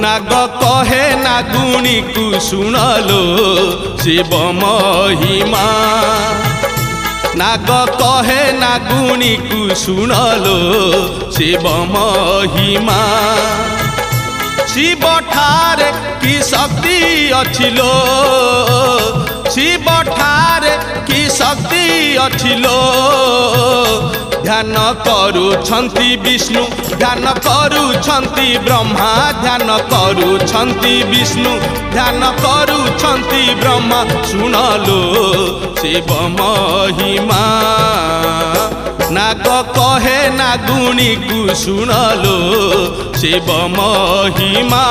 नाग कहे नागुणी को सुनलो शिव महिमा नाग कहे नागुणी को सुनलो शिव महिमा शिव ठारे की शक्ति अछिलो शिव ठारे की शक्ति अछिलो ध्यान करुछंती विष्णु ध्यान करुछंती ब्रह्मा ध्यान करुछंती विष्णु ध्यान करुछंती ब्रह्मा सुनलो शिव महिमा नाग कहे नागुणी को सुनलो शिव महिमा।